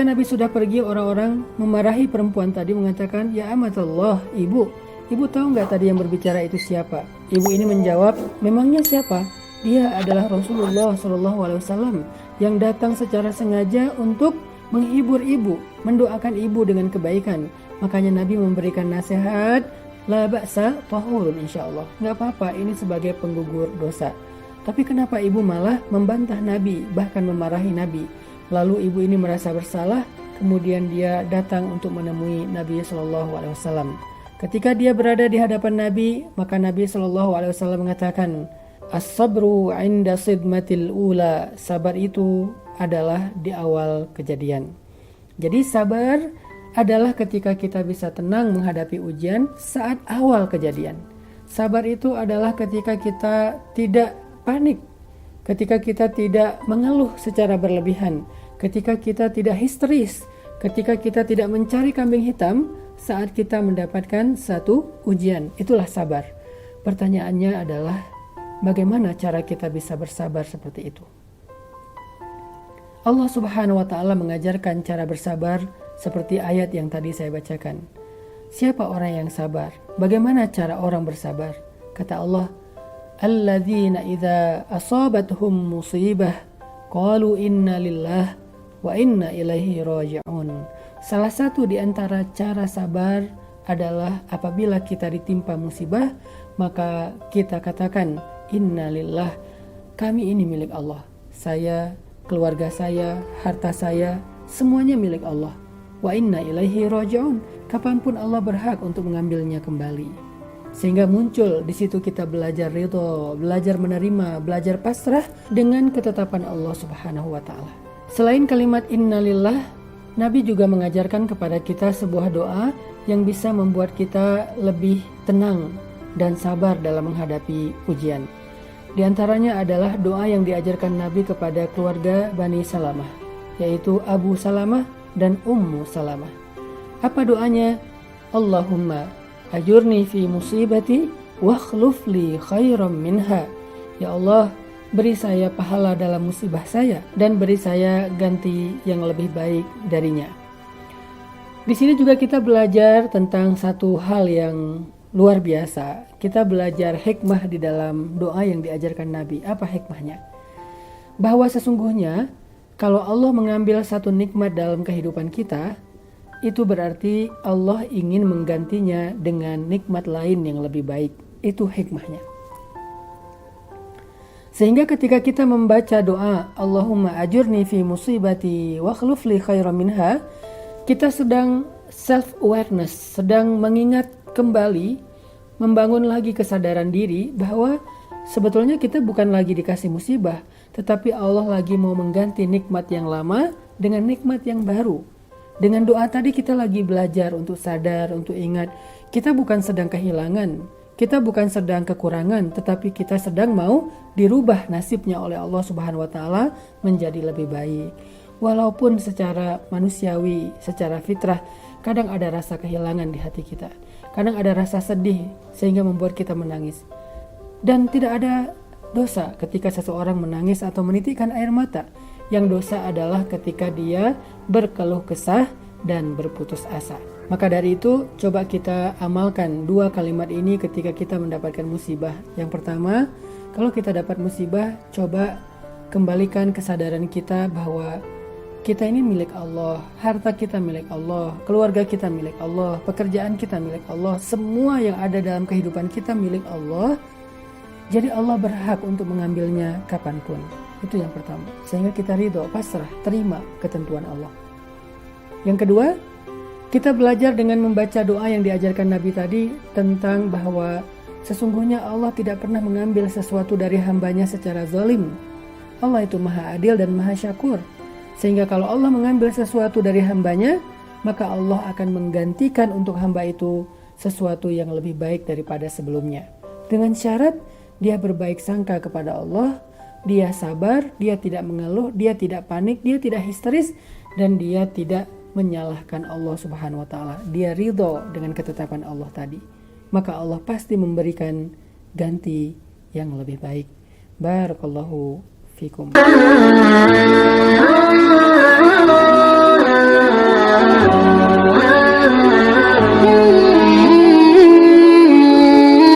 Nabi sudah pergi, orang-orang memarahi perempuan tadi, mengatakan, "Ya amatullah, ibu tahu nggak tadi yang berbicara itu siapa?" Ibu ini menjawab, "Memangnya siapa? Dia adalah Rasulullah SAW yang datang secara sengaja untuk menghibur ibu, mendoakan ibu dengan kebaikan. Makanya Nabi memberikan nasihat, la ba'sa tahurun insyaallah. Nggak apa-apa, ini sebagai penggugur dosa." Tapi kenapa ibu malah membantah Nabi, bahkan memarahi Nabi? Lalu ibu ini merasa bersalah, kemudian dia datang untuk menemui Nabi SAW. Ketika dia berada di hadapan Nabi, maka Nabi SAW mengatakan, "As-sabru 'inda sidmatil ula." Sabar itu adalah di awal kejadian. Jadi sabar adalah ketika kita bisa tenang menghadapi ujian saat awal kejadian. Sabar itu adalah ketika kita tidak panik, ketika kita tidak mengeluh secara berlebihan, ketika kita tidak histeris, ketika kita tidak mencari kambing hitam saat kita mendapatkan satu ujian. Itulah sabar. Pertanyaannya adalah, bagaimana cara kita bisa bersabar seperti itu? Allah Subhanahu wa Ta'ala mengajarkan cara bersabar seperti ayat yang tadi saya bacakan. Siapa orang yang sabar? Bagaimana cara orang bersabar? Kata Allah, "Alladzina idza asabathum musibah qalu inna lillah wa inna ilaihi raji'un." Salah satu di antara cara sabar adalah apabila kita ditimpa musibah, maka kita katakan, "Inna lillah." Kami ini milik Allah. Saya, keluarga saya, harta saya, semuanya milik Allah. Wa inna ilaihi raji'un. Kapanpun Allah berhak untuk mengambilnya kembali. Sehingga muncul di situ kita belajar ridho, belajar menerima, belajar pasrah dengan ketetapan Allah Subhanahu wa Ta'ala. Selain kalimat innalillah, Nabi juga mengajarkan kepada kita sebuah doa yang bisa membuat kita lebih tenang dan sabar dalam menghadapi ujian. Di antaranya adalah doa yang diajarkan Nabi kepada keluarga Bani Salamah, yaitu Abu Salamah dan Ummu Salamah. Apa doanya? Allahumma ajurni fi musibati wakhluf li khairam minha. Ya Allah, beri saya pahala dalam musibah saya dan beri saya ganti yang lebih baik darinya. Di sini juga kita belajar tentang satu hal yang luar biasa. Kita belajar hikmah di dalam doa yang diajarkan Nabi. Apa hikmahnya? Bahwa sesungguhnya kalau Allah mengambil satu nikmat dalam kehidupan kita, itu berarti Allah ingin menggantinya dengan nikmat lain yang lebih baik. Itu hikmahnya. Sehingga ketika kita membaca doa Allahumma ajurni fi musibati wa akhlif li khairan minha, kita sedang self-awareness, sedang mengingat kembali, membangun lagi kesadaran diri bahwa sebetulnya kita bukan lagi dikasih musibah, tetapi Allah lagi mau mengganti nikmat yang lama dengan nikmat yang baru. Dengan doa tadi kita lagi belajar untuk sadar, untuk ingat, kita bukan sedang kehilangan, kita bukan sedang kekurangan, tetapi kita sedang mau dirubah nasibnya oleh Allah Subhanahu wa Ta'ala menjadi lebih baik. Walaupun secara manusiawi, secara fitrah, kadang ada rasa kehilangan di hati kita, kadang ada rasa sedih sehingga membuat kita menangis. Dan tidak ada dosa ketika seseorang menangis atau menitikkan air mata. Yang dosa adalah ketika dia berkeluh kesah dan berputus asa. Maka dari itu coba kita amalkan dua kalimat ini ketika kita mendapatkan musibah. Yang pertama, kalau kita dapat musibah, coba kembalikan kesadaran kita bahwa kita ini milik Allah, harta kita milik Allah, keluarga kita milik Allah, pekerjaan kita milik Allah, semua yang ada dalam kehidupan kita milik Allah. Jadi Allah berhak untuk mengambilnya kapanpun. Itu yang pertama. Sehingga kita ridho, pasrah, terima ketentuan Allah. Yang kedua, kita belajar dengan membaca doa yang diajarkan Nabi tadi tentang bahwa sesungguhnya Allah tidak pernah mengambil sesuatu dari hambanya secara zalim. Allah itu maha adil dan maha syakur. Sehingga kalau Allah mengambil sesuatu dari hambanya, maka Allah akan menggantikan untuk hamba itu sesuatu yang lebih baik daripada sebelumnya. Dengan syarat dia berbaik sangka kepada Allah, dia sabar, dia tidak mengeluh, dia tidak panik, dia tidak histeris, dan dia tidak menyalahkan Allah Subhanahu wa Ta'ala. Dia ridho dengan ketetapan Allah tadi. Maka Allah pasti memberikan ganti yang lebih baik. Barakallahu fikum.